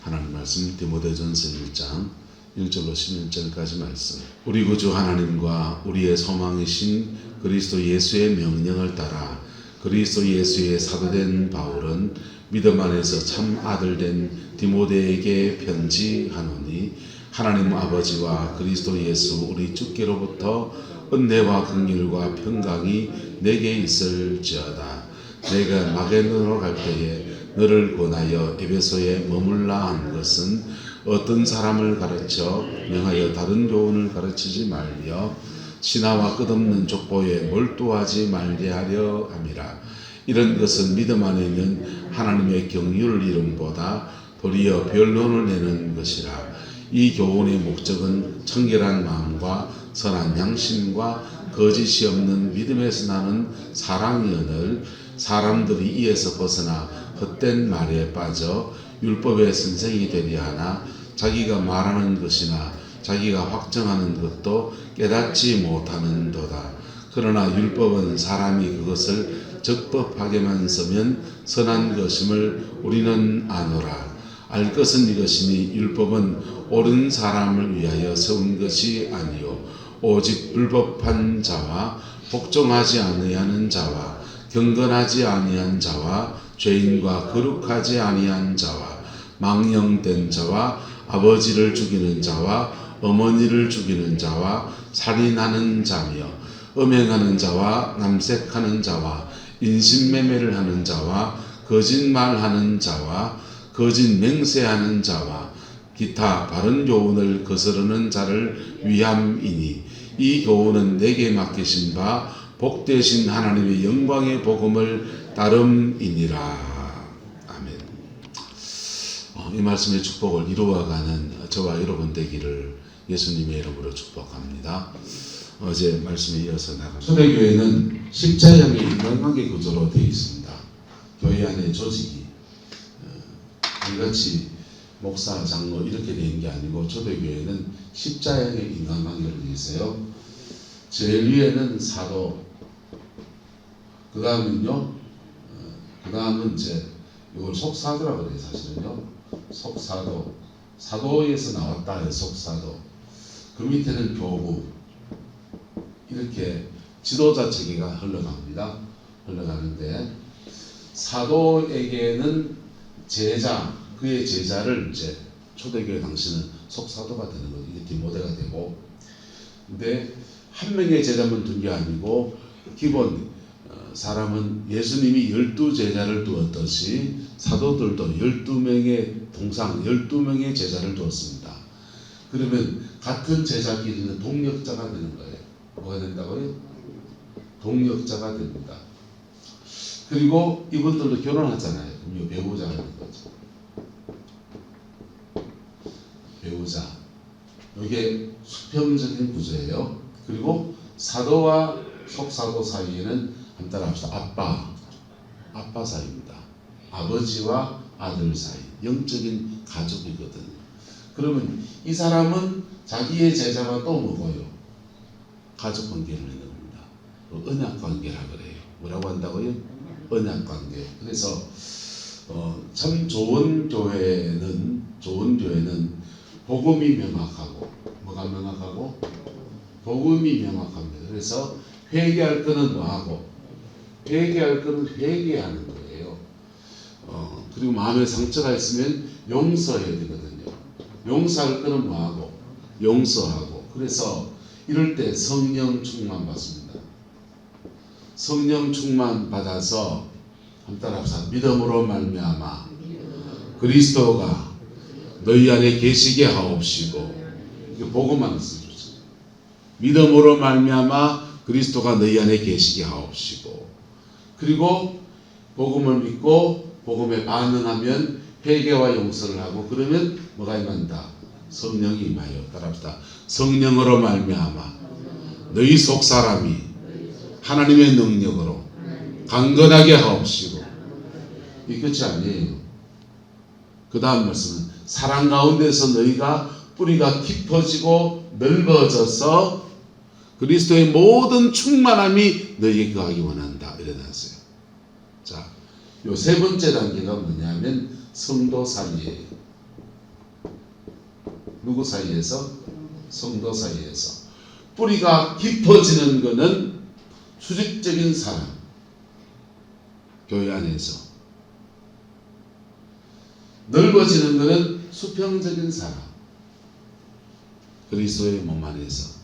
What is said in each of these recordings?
하나님 말씀 디모데전서 1장 1절로 16절까지 말씀. 우리 구주 하나님과 우리의 소망이신 그리스도 예수의 명령을 따라 그리스도 예수의 사도된 바울은 믿음 안에서 참 아들된 디모데에게 편지하노니 하나님 아버지와 그리스도 예수 우리 주께로부터 은혜와 긍휼과 평강이 내게 있을지어다. 내가 마게도냐로 갈 때에 너를 권하여 에베소에 머물라 한 것은 어떤 사람을 가르쳐 명하여 다른 교훈을 가르치지 말며 신하와 끝없는 족보에 몰두하지 말게 하려 함이라. 이런 것은 믿음 안에 있는 하나님의 경륜 이름보다 도리어 변론을 내는 것이라. 이 교훈의 목적은 청결한 마음과 선한 양심과 거짓이 없는 믿음에서 나는 사랑이언을 사람들이 이에서 벗어나 헛된 말에 빠져 율법의 선생이 되려 하나 자기가 말하는 것이나 자기가 확정하는 것도 깨닫지 못하는도다. 그러나 율법은 사람이 그것을 적법하게만 쓰면 선한 것임을 우리는 아노라. 알 것은 이것이니 율법은 옳은 사람을 위하여 세운 것이 아니요 오직 불법한 자와 복종하지 아니하는 자와 경건하지 아니한 자와 죄인과 거룩하지 아니한 자와 망령된 자와 아버지를 죽이는 자와 어머니를 죽이는 자와 살인하는 자며 음행하는 자와 남색하는 자와 인신매매를 하는 자와 거짓말하는 자와 거짓 맹세하는 자와 기타 바른 교훈을 거스르는 자를 위함이니 이 교훈은 내게 맡기신 바 복되신 하나님의 영광의 복음을 따름이니라. 아멘. 이 말씀의 축복을 이루어가는 저와 여러분 되기를 예수님의 이름으로 축복합니다. 어제 말씀에 이어서 나갑니다. 초대교회는 십자형의 인간관계 구조로 되어 있습니다. 교회 안에 조직이 우리같이 목사, 장로 이렇게 되는 게 아니고 초대교회는 십자형의 인간관계를 되어 있어요. 제일 위에는 사도, 그 다음은요, 그 다음은 이제 이걸 속사도라고 그래요. 사실은요, 속사도, 사도에서 나왔다 해서 속사도. 그 밑에는 교부. 이렇게 지도자 체계가 흘러갑니다. 흘러가는데 사도에게는 제자, 그의 제자를 이제 초대교회 당시는 속사도가 되는 거죠. 이게 디모데가 되고. 근데 한 명의 제자만 둔 게 아니고 기본 사람은 예수님이 12제자를 두었듯이 사도들도 12명의 동상 12명의 제자를 두었습니다. 그러면 같은 제자끼리는 동력자가 되는 거예요. 뭐가 된다고요? 동력자가 됩니다. 그리고 이분들도 결혼하잖아요. 그럼 배우자가 되는 거죠. 배우자. 이게 수평적인 구조예요. 그리고 사도와 속사도 사이에는 한번 따라합시다. 아빠 사이입니다. 아버지와 아들 사이. 영적인 가족이거든요. 그러면 이 사람은 자기의 제자가 또 뭐고요? 가족 관계를 있는 겁니다. 언약 관계라 그래요. 뭐라고 한다고요? 언약 관계. 그래서 참 좋은 교회는 복음이 명확하고 뭐가 명확하고 복음이 명확합니다. 그래서 회개할 거는 뭐하고 회개할 거는 회개하는 거예요. 그리고 마음에 상처가 있으면 용서해야 되거든요. 용서할 거는 뭐하고 용서하고. 그래서 이럴 때 성령 충만 받습니다. 성령 충만 받아서 한번 따라합시다. 믿음으로 말미암아 그리스도가 너희 안에 계시게 하옵시고. 이게 복음만 쓰죠. 믿음으로 말미암아 그리스도가 너희 안에 계시게 하옵시고. 그리고 복음을 믿고 복음에 반응하면 회개와 용서를 하고 그러면 뭐가 임한다? 성령이 임하여. 따라합시다. 성령으로 말미암아 너희 속 사람이 하나님의 능력으로 강건하게 하옵시고. 이 끝이 아니에요. 그 다음 말씀은 사랑 가운데서 너희가 뿌리가 깊어지고 넓어져서 그리스도의 모든 충만함이 너희에게 거하기 원한다. 이래놨어요. 자, 요 세 번째 단계가 뭐냐면 성도 사이에요. 누구 사이에서? 성도 사이에서. 뿌리가 깊어지는 것은 수직적인 사랑, 교회 안에서. 넓어지는 것은 수평적인 사랑, 그리스도의 몸 안에서.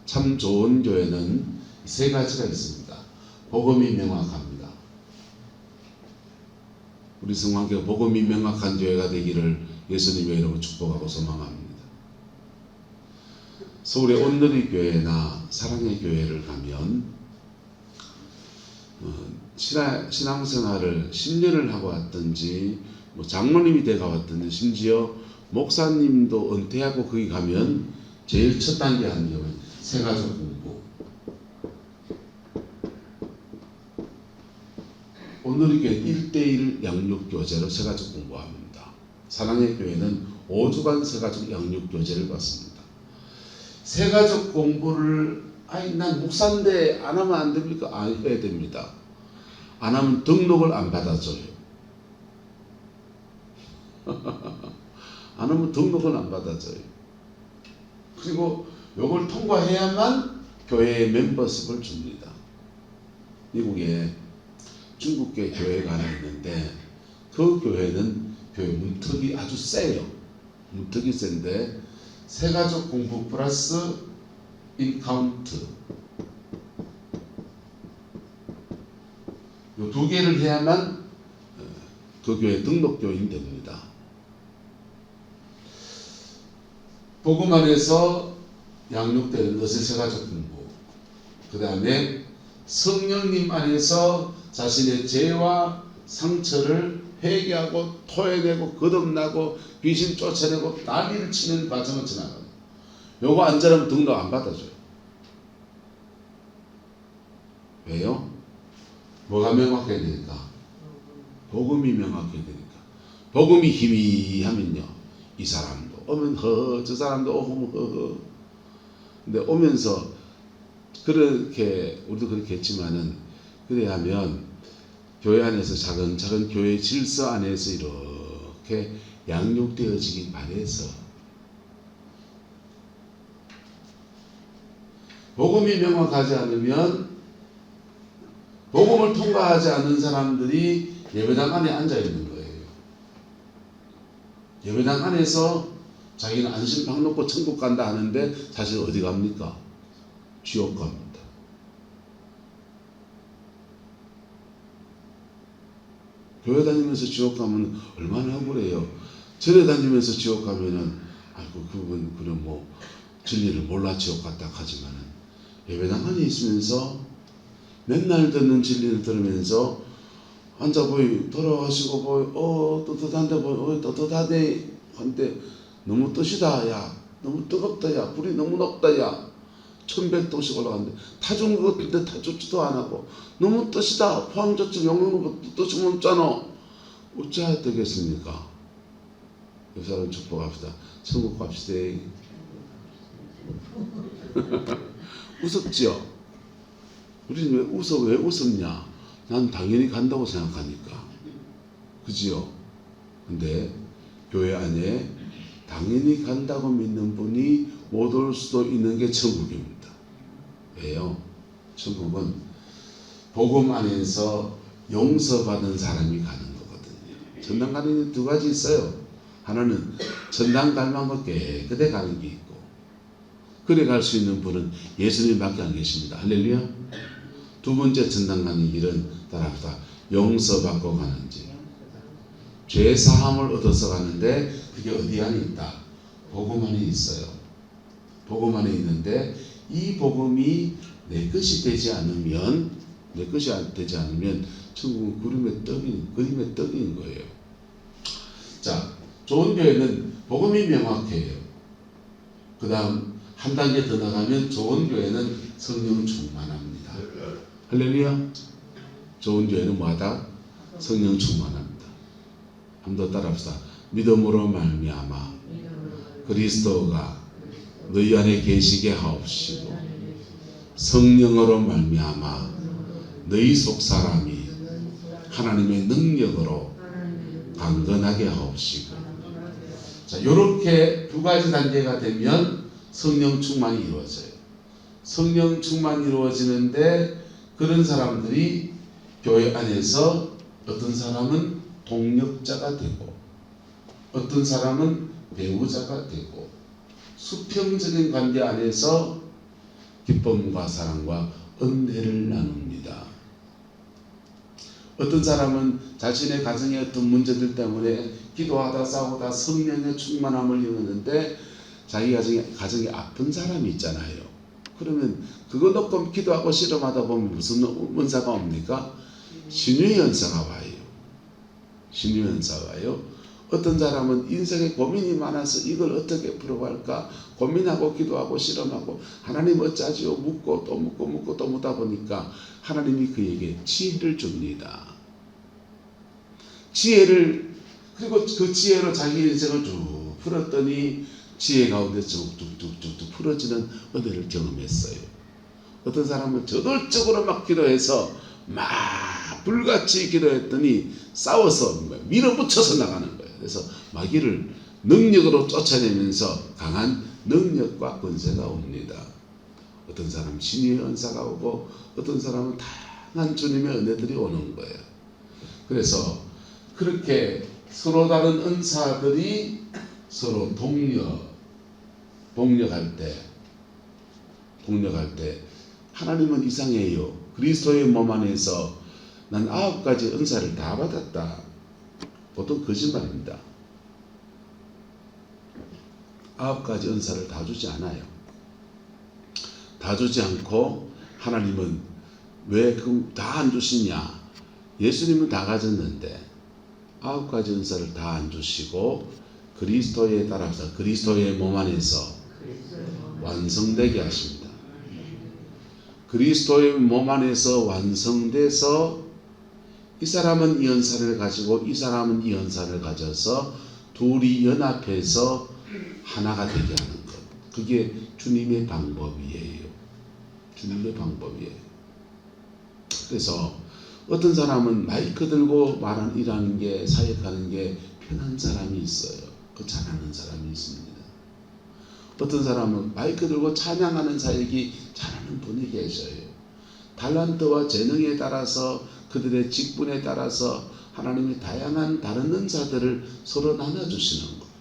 참 좋은 교회는 세 가지가 있습니다. 복음이 명확합니다. 우리 성황교회 복음이 명확한 교회가 되기를 예수님의 이름으로 축복하고 소망합니다. 서울의 온누리 교회나 사랑의 교회를 가면 신앙생활을 10년을 하고 왔든지 장로님이 돼가 왔든지 심지어 목사님도 은퇴하고 거기 가면 제일 첫 단계 하는 게 새가족 공부. 온누리 교회 1:1 양육교제로 새가족 공부합니다. 사랑의 교회는 5주간 새가족 양육교제를 받습니다. 새가족 공부를 난 목사인데 안 하면 안 됩니까? 안 해야 됩니다. 안 하면 등록을 안 받아줘요. 안 하면 등록을 안 받아줘요. 그리고 이걸 통과해야만 교회의 멤버십을 줍니다. 미국에 중국계 교회가 하나 있는데 그 교회는 교회 문턱이 아주 세요. 문턱이 센데 새가족 공부 플러스 인카운트 이 두 개를 해야만 그 교회 등록교인 됩니다. 복음 안에서 양육되는 것이 새가족 공부, 그 다음에 성령님 안에서 자신의 죄와 상처를 회개하고 토해내고 거듭나고 귀신 쫓아내고 난리를 치는 과정을 지나가요. 요거 안 잘하면 등록 안 받아줘요. 왜요? 뭐가 명확해야 되니까? 복음이 명확해야 되니까. 복음이 희미하면요, 이 사람도 오면 허허, 저 사람도 오면 허허. 근데 오면서 그렇게 우리도 그렇게 했지만은 그래야 하면 교회 안에서 차근차근 교회 질서 안에서 이렇게 양육되어지기 바래서 복음이 명확하지 않으면 복음을 통과하지 않는 사람들이 예배당 안에 앉아 있는 거예요. 예배당 안에서 자기는 안심방 놓고 천국 간다 하는데 사실 어디 갑니까? 지옥 갑니다. 교회 다니면서 지옥 가면 얼마나 억울해요. 절에 다니면서 지옥 가면은 아이고 그분 그럼 뭐 진리를 몰라 지옥 갔다 하지만은 예배당 안에 있으면서 맨날 듣는 진리를 들으면서 앉아 보이 돌아가시고 보이 뜨뜻한데 보이 뜨뜻하대 한데 너무 뜻이다 야 너무 뜨겁다 야 불이 너무 높다 야 1100도씩 올라갔는데 타준 것 같은데 타주지도 안 하고 너무 뜻이다 포항저쪽 영릉도 뜻이 없잖아 어찌해야 되겠습니까? 이 사람 축복합시다. 천국 갑시다. 웃었죠? 우리는 왜 웃었냐? 난 당연히 간다고 생각하니까. 그지요? 근데 교회 안에 당연히 간다고 믿는 분이 못 올 수도 있는 게 천국입니다. 왜요? 천국은 복음 안에서 용서받은 사람이 가는 거거든요. 천당 가는 게 두 가지 있어요. 하나는 천당 갈 만큼 깨끗해 가는 게 있고, 그래 갈 수 있는 분은 예수님밖에 안 계십니다. 할렐루야. 두 번째 천당 가는 길은 따라합시다. 용서받고 가는 길. 죄 사함을 얻어서 가는데 그게 어디 안에 있다? 복음 안에 있어요. 복음 안에 있는데 이 복음이 내 것이 되지 않으면 천국은 그림의 떡인 거예요. 자, 좋은 교회는 복음이 명확해요. 그 다음 한 단계 더 나가면 좋은 교회는 성령 충만합니다. 할렐루야. 좋은 교회는 뭐하다? 성령 충만합니다. 한 번 더 따라합시다. 믿음으로 말미암아 그리스도가 너희 안에 계시게 하옵시고 성령으로 말미암아 너희 속 사람이 하나님의 능력으로 강건하게 하옵시고 자, 요렇게 두 가지 단계가 되면 성령 충만이 이루어져요. 성령 충만이 이루어지는데 그런 사람들이 교회 안에서 어떤 사람은 동력자가 되고 어떤 사람은 배우자가 되고 수평적인 관계 안에서 기쁨과 사랑과 은혜를 나눕니다. 어떤 사람은 자신의 가정의 어떤 문제들 때문에 기도하다 싸우다 성령의 충만함을 이루는데 자기 가정이 아픈 사람이 있잖아요. 그러면 그거 놓고 기도하고 실험하다 보면 무슨 은사가 옵니까? 신유의 은사가 와요. 신유의 은사가 와요. 어떤 사람은 인생에 고민이 많아서 이걸 어떻게 풀어갈까 고민하고 기도하고 실험하고 하나님 어쩌지요 묻고 또 묻고 묻고 또 묻다 보니까 하나님이 그에게 지혜를 줍니다. 지혜를 그리고 그 지혜로 자기 인생을 쭉 풀었더니 지혜 가운데 쭉쭉쭉쭉 풀어지는 은혜를 경험했어요. 어떤 사람은 저돌적으로 막 기도해서 막 불같이 기도했더니 싸워서 밀어붙여서 나가는 거예요. 그래서 마귀를 능력으로 쫓아내면서 강한 능력과 권세가 옵니다. 어떤 사람은 신의 은사가 오고 어떤 사람은 다양한 주님의 은혜들이 오는 거예요. 그래서 그렇게 서로 다른 은사들이 서로 동력할 때 하나님은 이상해요. 그리스도의 몸 안에서 난 9가지 은사를 다 받았다. 보통 거짓말입니다. 9가지 은사를 다 주지 않아요. 다 주지 않고 하나님은 왜 다 안 주시냐? 예수님은 다 가졌는데 9가지 은사를 다 안 주시고 그리스도에 따라서 그리스도의 몸 안에서 완성되게 하십니다. 그리스도의 몸 안에서 완성돼서 이 사람은 이 은사를 가지고 이 사람은 이 은사를 가져서 둘이 연합해서 하나가 되게 하는 것. 그게 주님의 방법이에요. 주님의 방법이에요. 그래서 어떤 사람은 마이크 들고 일하는 게 사역하는 게 편한 사람이 있어요. 그 잘하는 사람이 있습니다. 어떤 사람은 마이크 들고 찬양하는 사역이 잘하는 분이 계셔요. 달란트와 재능에 따라서 그들의 직분에 따라서 하나님의 다양한 다른 은사들을 서로 나눠주시는 거예요.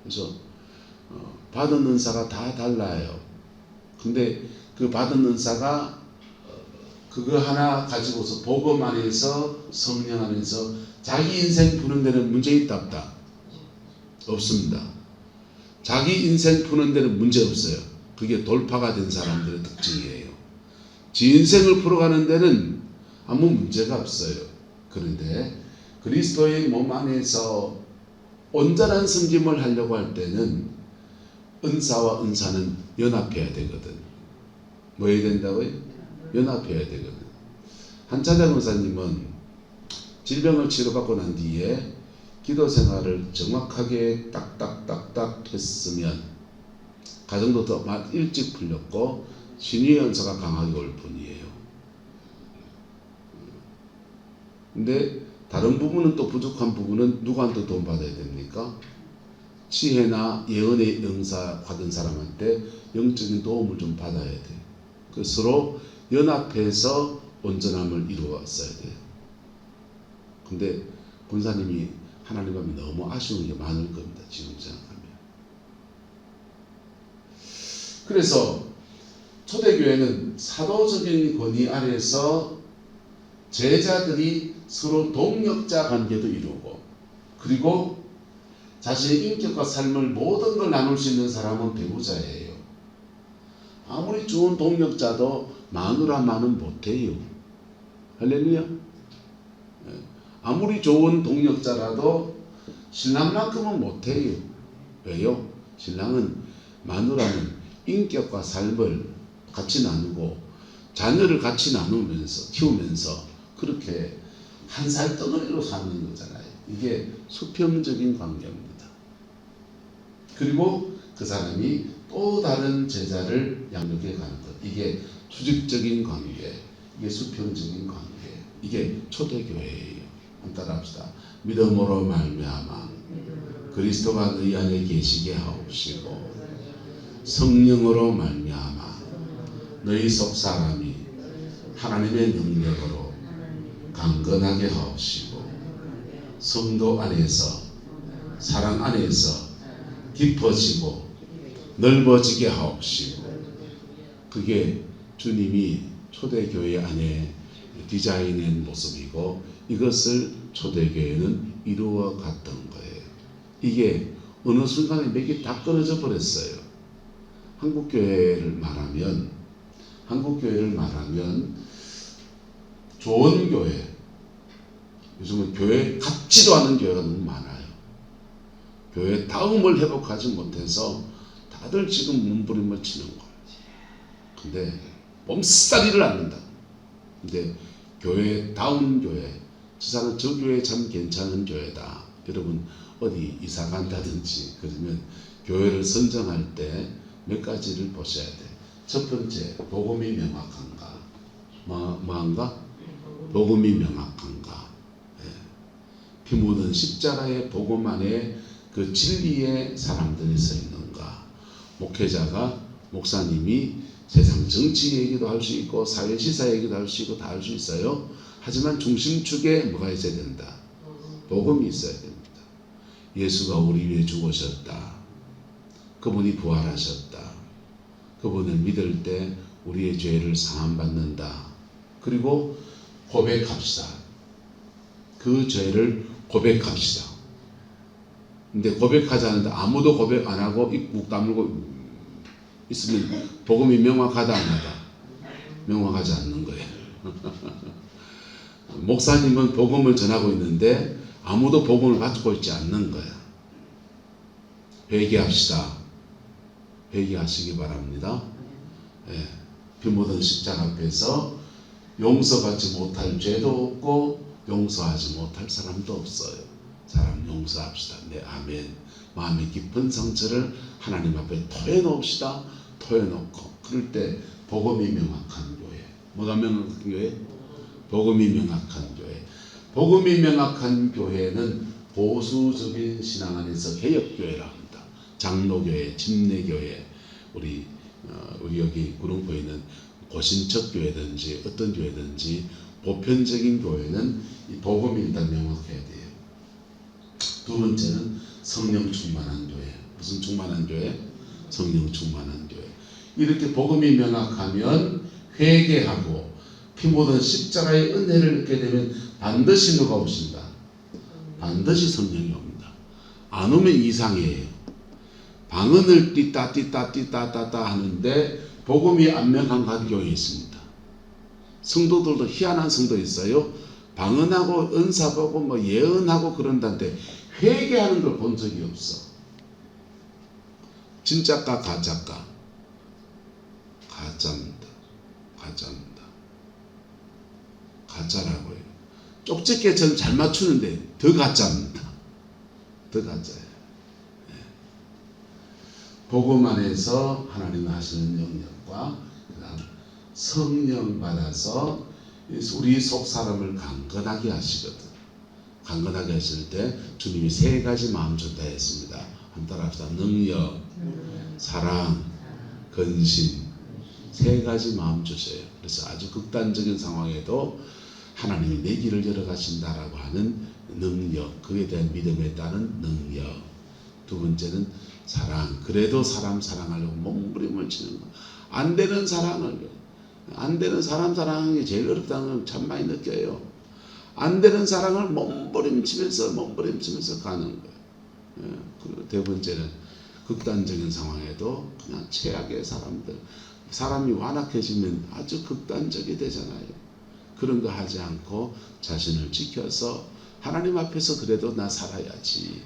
그래서 받은 은사가 다 달라요. 근데 그 받은 은사가 그거 하나 가지고서 복음 안에서 성령 안에서 자기 인생 푸는 데는 문제 있다 없다? 없습니다. 자기 인생 푸는 데는 문제 없어요. 그게 돌파가 된 사람들의 특징이에요. 지 인생을 풀어가는 데는 아무 문제가 없어요. 그런데 그리스도의 몸 안에서 온전한 섬김을 하려고 할 때는 은사와 은사는 연합해야 되거든. 뭐 해야 된다고요? 연합해야 되거든. 한차장 의사님은 질병을 치료받고 난 뒤에 기도 생활을 정확하게 딱딱딱딱 했으면 가정도 더 일찍 풀렸고 신유의 은사가 강하게 올 뿐이에요. 근데 다른 부분은 또 부족한 부분은 누구한테 도움 받아야 됩니까? 지혜나 예언의 은사 받은 사람한테 영적인 도움을 좀 받아야 돼요. 그 서로 연합해서 온전함을 이루었어야 돼요. 근데 권사님이 하나님 앞에 너무 아쉬운 게 많을 겁니다. 지금 생각하면. 그래서 초대교회는 사도적인 권위 아래서 제자들이 서로 동력자 관계도 이루고 그리고 자신의 인격과 삶을 모든 걸 나눌 수 있는 사람은 배우자예요. 아무리 좋은 동력자도 마누라만은 못해요. 할렐루야. 아무리 좋은 동력자라도 신랑만큼은 못해요. 왜요? 신랑은 마누라는 인격과 삶을 같이 나누고 자녀를 같이 나누면서 키우면서 그렇게 한 살 덩어리로 사는 거잖아요. 이게 수평적인 관계입니다. 그리고 그 사람이 또 다른 제자를 양육해 가는 것. 이게 수직적인 관계, 이게 수평적인 관계, 이게 초대교회예요. 한번 따라합시다. 믿음으로 말미암아 그리스도가 너희 안에 계시게 하옵시고 성령으로 말미암아 너희 속 사람이 하나님의 능력으로 강건하게 하옵시고 성도 안에서 사랑 안에서 깊어지고 넓어지게 하옵시고 그게 주님이 초대교회 안에 디자인한 모습이고 이것을 초대교회는 이루어 갔던 거예요. 이게 어느 순간에 맥이 다 끊어져 버렸어요. 한국교회를 말하면 좋은 교회, 요즘은 교회 같지도 않은 교회가 너무 많아요. 교회 다음을 회복하지 못해서 다들 지금 몸부림을 치는 거예요. 근데 몸살이를 앓는다. 근데 교회 다운 교회, 저 교회 참 괜찮은 교회다. 여러분 어디 이사 간다든지 그러면 교회를 선정할 때 몇 가지를 보셔야 돼. 첫 번째, 복음이 명확한가? 뭐한가? 복음이 명확한가? 예. 피 묻은 십자가의 복음 안에 그 진리의 사람들이 서 있는가? 목회자가, 목사님이 세상 정치 얘기도 할 수 있고 사회 시사 얘기도 할 수 있고 다 할 수 있어요. 하지만 중심축에 뭐가 있어야 된다? 복음이 있어야 됩니다. 예수가 우리 위해 죽으셨다. 그분이 부활하셨다. 그분을 믿을 때 우리의 죄를 사함받는다. 그리고 고백합시다. 그 죄를 고백합시다. 근데 고백하지 않는데 아무도 고백 안 하고 입 꾹 다물고 있으면 복음이 명확하다 안 하다? 명확하지 않는 거예요. 목사님은 복음을 전하고 있는데 아무도 복음을 받고 있지 않는 거야. 회개합시다. 회개하시기 바랍니다. 예, 피 묻은 십자가 앞에서 용서받지 못할 죄도 없고 용서하지 못할 사람도 없어요. 사람 용서합시다. 네, 아멘. 마음의 깊은 상처를 하나님 앞에 토해놓읍시다. 토해놓고 그럴 때 복음이 명확한 교회. 뭐가 명확한 교회? 복음이 명확한 교회. 복음이 명확한 교회는 보수적인 신앙 안에서 개혁교회라 합니다. 장로교회, 침례교회, 우리 여기 구룡포에 있는 고신척 교회든지 어떤 교회든지 보편적인 교회는 이 복음이 일단 명확해야 돼요. 두 번째는 성령 충만한 교회. 무슨 충만한 교회? 성령 충만한 교회. 이렇게 복음이 명확하면 회개하고 피 묻은 십자가의 은혜를 얻게 되면 반드시 누가 오신다? 반드시 성령이 옵니다. 안 오면 이상해요. 방언을 띠따 하는데 복음이 안 명확한 교회에 있습니다. 성도들도 희한한 성도 있어요. 방언하고 은사 보고 뭐 예언하고 그런다는데 회개하는 걸 본 적이 없어. 진짜까 가짜까? 가짜입니다. 가짜라고요. 쪽집게처럼 잘 맞추는데 더 가짜입니다. 더 가짜예요. 복음 안에서 하나님 하시는 영역과 그다음 성령 받아서 우리 속 사람을 강건하게 하시거든. 강건하게 하실 때 주님이 세 가지 마음 준다 했습니다. 한번 따라합시다. 능력, 사랑, 근심. 세 가지 마음 주세요. 그래서 아주 극단적인 상황에도 하나님이 내 길을 열어가신다라고 하는 능력, 그에 대한 믿음에 따른 능력. 두 번째는 사랑. 그래도 사람 사랑하려고 몸부림을 치는 거. 안 되는 사랑을, 안 되는 사람 사랑하는 게 제일 어렵다는 걸 참 많이 느껴요. 안 되는 사랑을 몸부림치면서 가는 거예요. 그리고 네 번째는 극단적인 상황에도 그냥 최악의 사람들, 사람이 완악해지면 아주 극단적이 되잖아요. 그런 거 하지 않고 자신을 지켜서 하나님 앞에서 그래도 나 살아야지.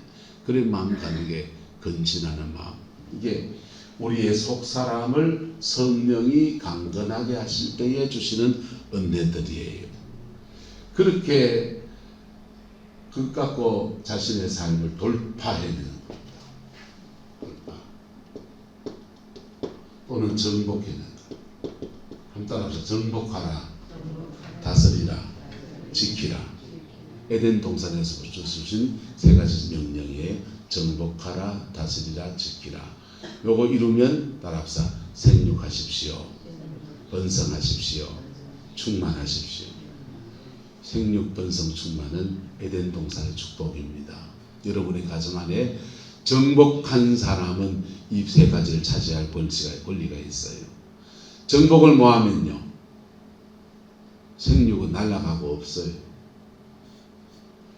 그래 마음 가는 게 근신하는 마음. 이게 우리의 속 사람을 성령이 강건하게 하실 때에 주시는 은혜들이에요. 그렇게 그 갖고 자신의 삶을 돌파해내는 겁니다. 돌파. 또는 정복해내는 것. 한번 따라합시다. 정복하라, 다스리라, 지키라. 에덴 동산에서 주신 세 가지 명령에 정복하라, 다스리라, 지키라. 요거 이루면 따라합시다. 생육하십시오. 번성하십시오. 충만하십시오. 생육, 번성, 충만은 에덴 동산의 축복입니다. 여러분의 가정 안에 정복한 사람은 이 세 가지를 차지할 권리가 있어요. 정복을 뭐하면요, 생육은 날아가고 없어요.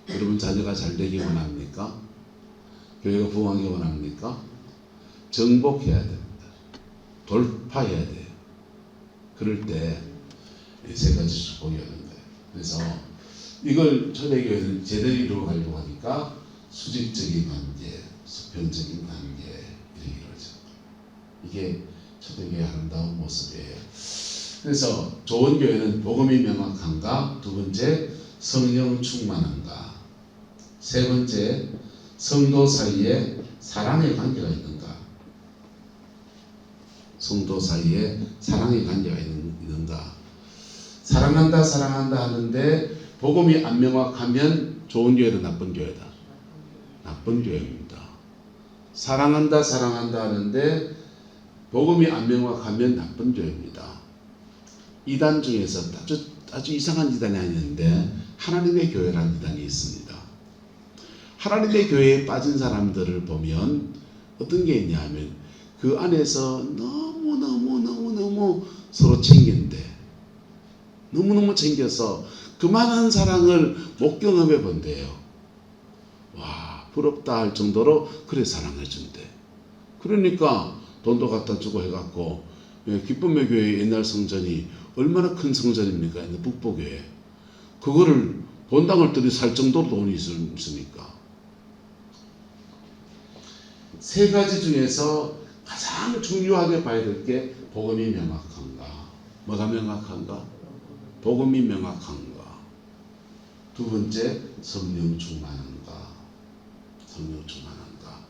여러분 자녀가 잘 되기 원합니까? 교회가 부흥하기 원합니까? 정복해야 됩니다. 돌파해야 돼요. 그럴 때 세 가지 축복이 오는 거예요. 그래서 이걸 초대교회는 제대로 이루어가려고 하니까 수직적인 관계, 수평적인 관계 이렇게 이루어져. 이게 초대교회의 아름다운 모습이에요. 그래서 좋은 교회는 복음이 명확한가, 두 번째 성령 충만한가, 세 번째 성도 사이에 사랑의 관계가 있는가. 성도 사이에 사랑의 관계가 있는가. 사랑한다 하는데 복음이 안 명확하면 좋은 교회도 나쁜 교회다. 나쁜 교회입니다. 사랑한다 하는데 복음이 안 명확하면 나쁜 교회입니다. 이단 중에서 아주 이상한 이단이 아니는데 하나님의 교회라는 이단이 있습니다. 하나님의 교회에 빠진 사람들을 보면 어떤 게 있냐 하면 그 안에서 너무 서로 챙긴대. 너무너무 챙겨서 그만한 사랑을 못 경험해 본대요. 와, 부럽다 할 정도로 그래 사랑해 준대. 그러니까 돈도 갖다 주고 해갖고, 기쁨의 교회 옛날 성전이 얼마나 큰 성전입니까? 북부교회. 그거를 본당을 들이살 정도로 돈이 있으니까. 세 가지 중에서 가장 중요하게 봐야 될 게 복음이 명확한가. 뭐가 명확한가? 복음이 명확한가. 두 번째, 성령 충만한가. 성령 충만한가.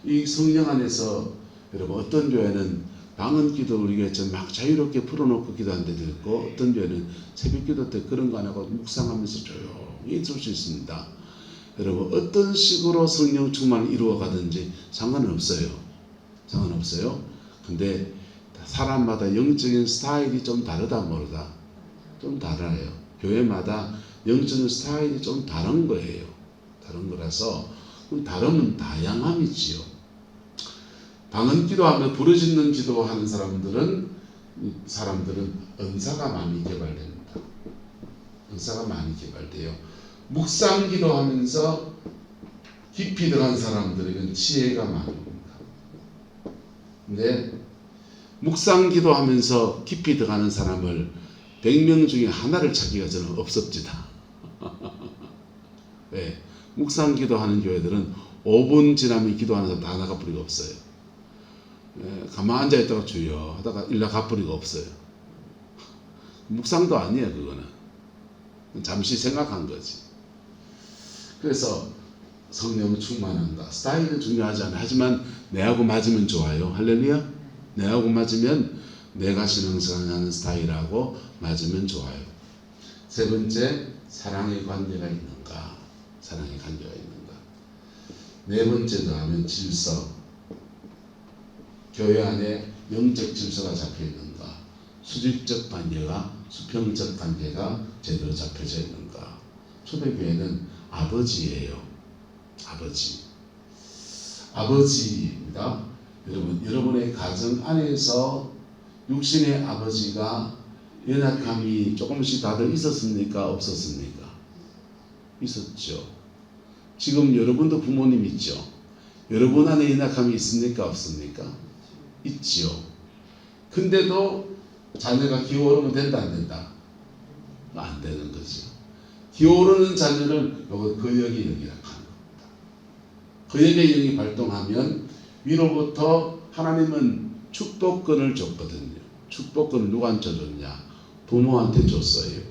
이 성령 안에서 여러분 어떤 교회는 방언 기도 우리 교회처럼 막 자유롭게 풀어놓고 기도하는 데도 있고, 어떤 교회는 새벽 기도 때 그런 거 안 하고 묵상하면서 조용히 있을 수 있습니다. 여러분 어떤 식으로 성령 충만을 이루어 가든지 상관은 없어요. 상관없어요. 근데 사람마다 영적인 스타일이 좀 다르다 모르다. 좀 달라요. 교회마다 영적인 스타일이 좀 다른 거예요. 다른 거라서 다르면 다양함이지요. 방언 기도하며 부르짖는 기도하는 사람들은 은사가 많이 개발됩니다. 은사가 많이 개발돼요. 묵상 기도하면서 깊이 들어간 사람들에게는 지혜가 많이 옵니다. 근데 묵상 기도하면서 깊이 들어가는 사람을 100명 중에 하나를 찾기가 저는 없습니다. 네. 묵상 기도하는 교회들은 5분 지나면 기도하는 사람 다 나가버리가 없어요. 네. 가만 앉아있다가 주여 하다가 일나 가버리가 없어요. 묵상도 아니에요. 그거는 잠시 생각한 거지. 그래서 성령 충만한가. 스타일은 중요하지 않아요. 하지만 내하고 맞으면 좋아요. 할렐루야. 내하고 맞으면 내가 신앙생활하는 스타일하고 맞으면 좋아요. 세 번째, 사랑의 관계가 있는가. 사랑의 관계가 있는가. 네 번째도 하면 질서. 교회 안에 영적 질서가 잡혀 있는가. 수직적 관계가, 수평적 관계가 제대로 잡혀져 있는가. 초대교회는 아버지예요. 아버지입니다. 여러분의 가정 안에서 육신의 아버지가 연약함이 조금씩 다들 있었습니까? 없었습니까? 있었죠. 지금 여러분도 부모님 있죠. 여러분 안에 연약함이 있습니까? 없습니까? 있죠. 근데도 자녀가 기어오르면 된다 안 된다? 안 되는 거죠. 기어오르는 자녀를 거역의 영이라고 하는 겁니다. 거역의 영이 발동하면 위로부터 하나님은 축복권을 줬거든요. 축복권을 누구한테 줬냐? 부모한테 줬어요.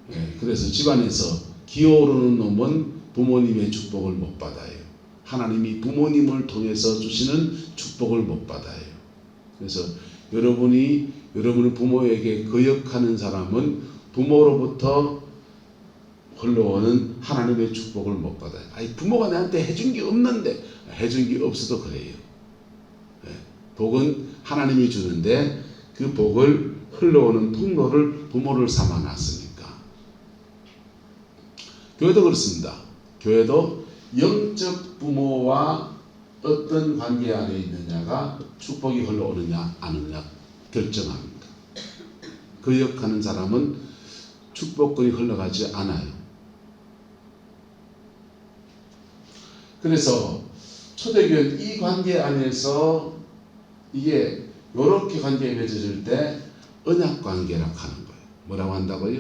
네, 그래서 집안에서 기어오르는 놈은 부모님의 축복을 못 받아요. 하나님이 부모님을 통해서 주시는 축복을 못 받아요. 그래서 여러분의 부모에게 거역하는 사람은 부모로부터 흘러오는 하나님의 축복을 못 받아요. 아니, 부모가 나한테 해준 게 없는데, 해준 게 없어도 그래요. 복은 하나님이 주는데 그 복을 흘러오는 통로를 부모를 삼아놨으니까. 교회도 그렇습니다. 교회도 영적 부모와 어떤 관계 안에 있느냐가 축복이 흘러오느냐 안 오느냐 결정합니다. 거역하는 사람은 축복권이 흘러가지 않아요. 그래서 초대교회는 이 관계 안에서 이게 이렇게 관계에 맺어질 때 언약관계라고 하는 거예요. 뭐라고 한다고요?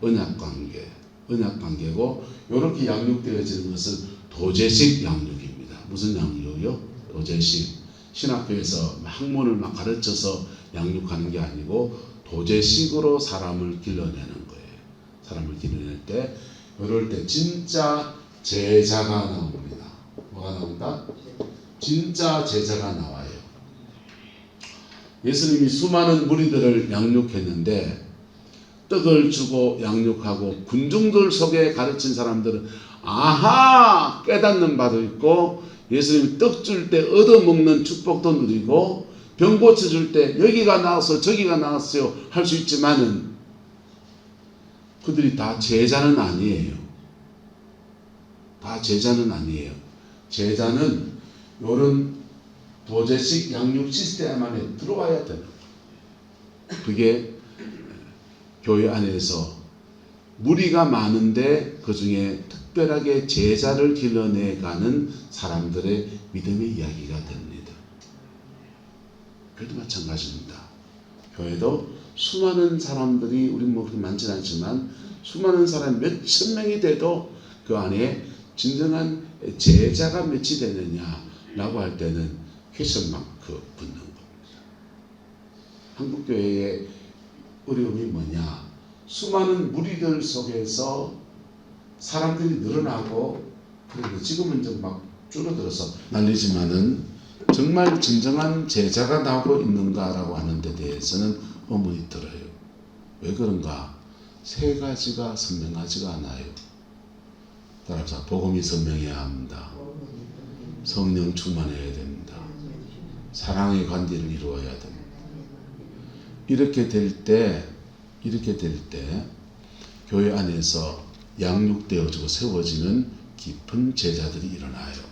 언약관계. 언약관계고 이렇게 양육되어지는 것은 도제식 양육입니다. 무슨 양육이요? 도제식. 신학교에서 학문을 막 가르쳐서 양육하는 게 아니고 도제식으로 사람을 길러내는 거예요. 사람을 길러낼 때 이럴 때 진짜 제자가 나옵니다. 뭐가 나온다? 진짜 제자가 나와요. 예수님이 수많은 무리들을 양육했는데 떡을 주고 양육하고 군중들 속에 가르친 사람들은 아하 깨닫는 바도 있고 예수님이 떡 줄 때 얻어먹는 축복도 누리고 병 고쳐줄 때 여기가 나왔어 저기가 나왔어요 할 수 있지만은 그들이 다 제자는 아니에요. 다 제자는 아니에요. 제자는 이런 도제식 양육 시스템 안에 들어와야 되는 거예요. 그게 교회 안에서 무리가 많은데 그 중에 특별하게 제자를 길러내가는 사람들의 믿음의 이야기가 됩니다. 교회도 마찬가지입니다. 교회도 수많은 사람들이 우리 뭐 그렇게 많지는 않지만 수많은 사람 몇천 명이 돼도 그 안에 진정한 제자가 몇이 되느냐라고 할 때는 퀘션 마크 붙는 겁니다. 한국교회의 어려움이 뭐냐? 수많은 무리들 속에서 사람들이 늘어나고 그리고 지금은 좀 막 줄어들어서 난리지만은 정말 진정한 제자가 나오고 있는가라고 하는 데 대해서는 의문이 들어요. 왜 그런가? 세 가지가 선명하지가 않아요. 따라서 복음이 선명해야 합니다. 성령 충만해야 됩니다. 사랑의 관계를 이루어야 됩니다. 이렇게 될 때 교회 안에서 양육되어지고 세워지는 깊은 제자들이 일어나요.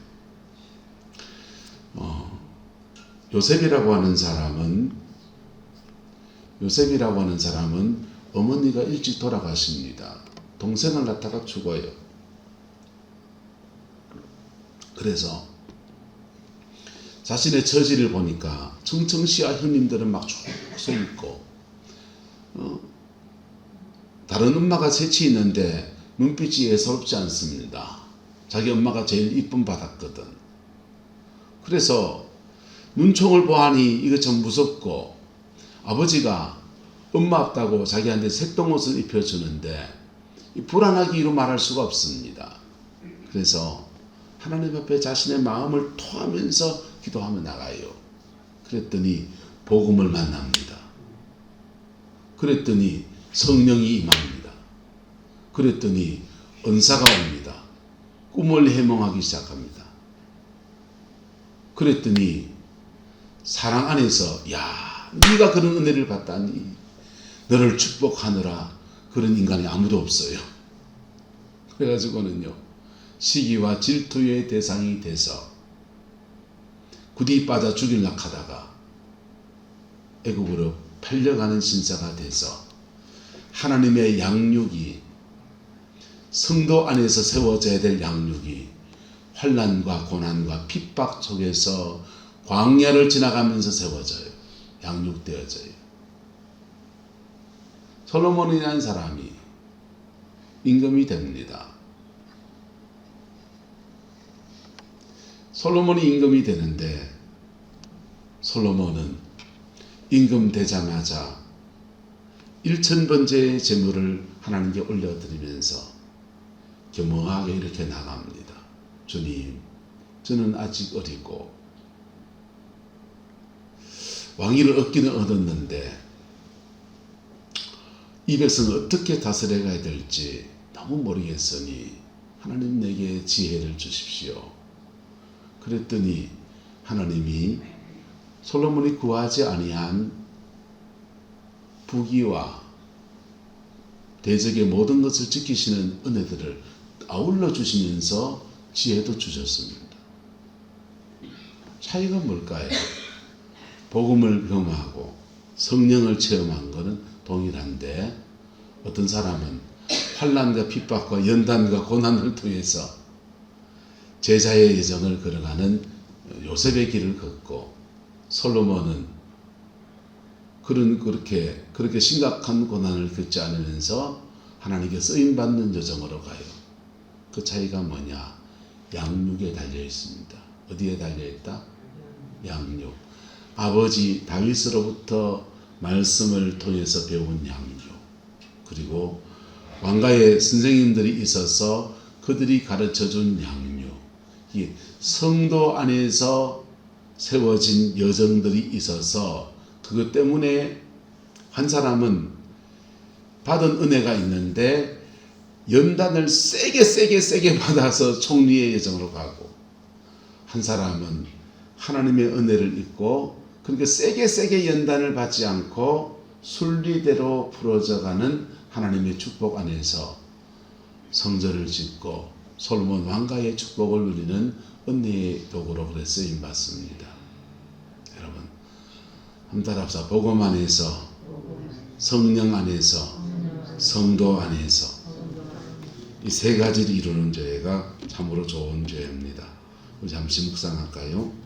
요셉이라고 하는 사람은 어머니가 일찍 돌아가십니다. 동생을 낳다가 죽어요. 그래서 자신의 처지를 보니까 청청시와 형님들은 막 쭉 서 있고 다른 엄마가 셋이 있는데 눈빛이 예사롭지 않습니다. 자기 엄마가 제일 이쁨 받았거든. 그래서 눈총을 보아하니 이거 참 무섭고 아버지가 엄마 없다고 자기한테 색동옷을 입혀주는데 불안하기로 말할 수가 없습니다. 그래서 하나님 앞에 자신의 마음을 토하면서 기도하며 나가요. 그랬더니 복음을 만납니다. 그랬더니 성령이 임합니다. 그랬더니 은사가 옵니다. 꿈을 해몽하기 시작합니다. 그랬더니 사랑 안에서 야 네가 그런 은혜를 받다니 너를 축복하느라 그런 인간이 아무도 없어요. 그래가지고는요 시기와 질투의 대상이 돼서 굳이 빠져 죽이려고 하다가 애국으로 팔려가는 신사가 돼서 하나님의 양육이 성도 안에서 세워져야 될 양육이 환난과 고난과 핍박 속에서 광야를 지나가면서 세워져요. 양육되어져요. 솔로몬이라는 사람이 임금이 됩니다. 솔로몬이 임금이 되는데 솔로몬은 임금 되자마자 1000번째의 제물을 하나님께 올려드리면서 겸허하게 이렇게 나갑니다. 주님, 저는 아직 어리고 왕위를 얻기는 얻었는데 이 백성을 어떻게 다스려가야 될지 너무 모르겠으니 하나님 내게 지혜를 주십시오. 그랬더니 하나님이 솔로몬이 구하지 아니한 부귀와 대적의 모든 것을 지키시는 은혜들을 아울러 주시면서 지혜도 주셨습니다. 차이가 뭘까요? 복음을 경험하고 성령을 체험한 것은 동일한데 어떤 사람은 환난과 핍박과 연단과 고난을 통해서 제자의 여정을 걸어가는 요셉의 길을 걷고 솔로몬은 그렇게 심각한 고난을 겪지 않으면서 하나님께 쓰임받는 여정으로 가요. 그 차이가 뭐냐? 양육에 달려 있습니다. 어디에 달려 있다? 양육. 아버지 다윗으로부터 말씀을 통해서 배운 양육. 그리고 왕가의 선생님들이 있어서 그들이 가르쳐준 양육. 이 성도 안에서 세워진 여정들이 있어서 그것 때문에 한 사람은 받은 은혜가 있는데 연단을 세게 받아서 총리의 여정으로 가고, 한 사람은 하나님의 은혜를 입고 그렇게 세게 연단을 받지 않고 순리대로 풀어져가는 하나님의 축복 안에서 성전을 짓고 솔로몬 왕가의 축복을 누리는 은혜의 도구로 그래 쓰임 받습니다. 여러분, 한번 따라합시다. 복음 안에서, 성령 안에서, 성도 안에서 이 세 가지를 이루는 죄가 참으로 좋은 죄입니다. 우리 잠시 묵상할까요?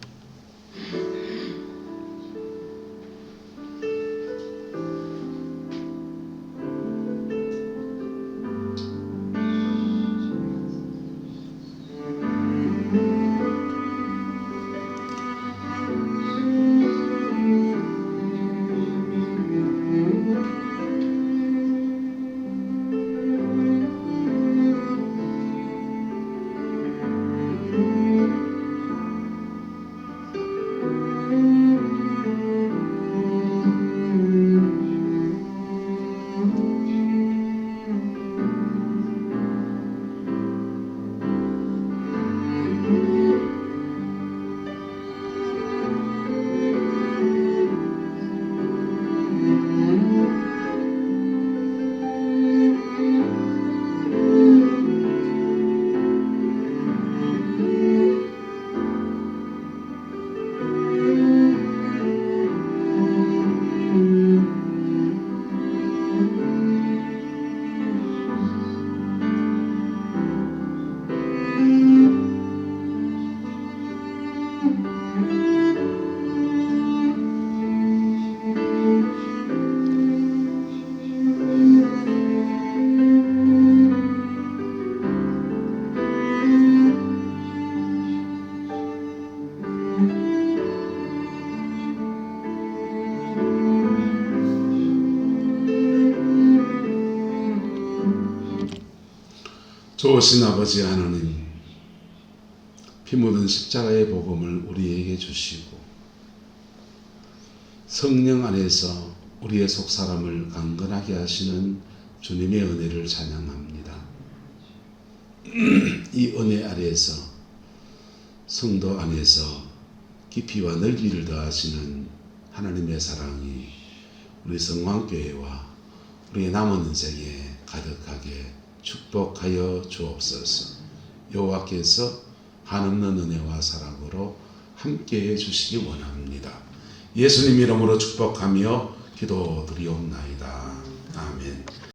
좋으신 아버지 하나님, 피 묻은 십자가의 복음을 우리에게 주시고 성령 안에서 우리의 속사람을 강건하게 하시는 주님의 은혜를 찬양합니다. 이 은혜 아래에서 성도 안에서 깊이와 넓이를 더하시는 하나님의 사랑이 우리 성황교회와 우리의 남은 인생에 가득하게 축복하여 주옵소서. 여호와께서 한없는 은혜와 사랑으로 함께해 주시기 원합니다. 예수님 이름으로 축복하며 기도드리옵나이다. 아멘.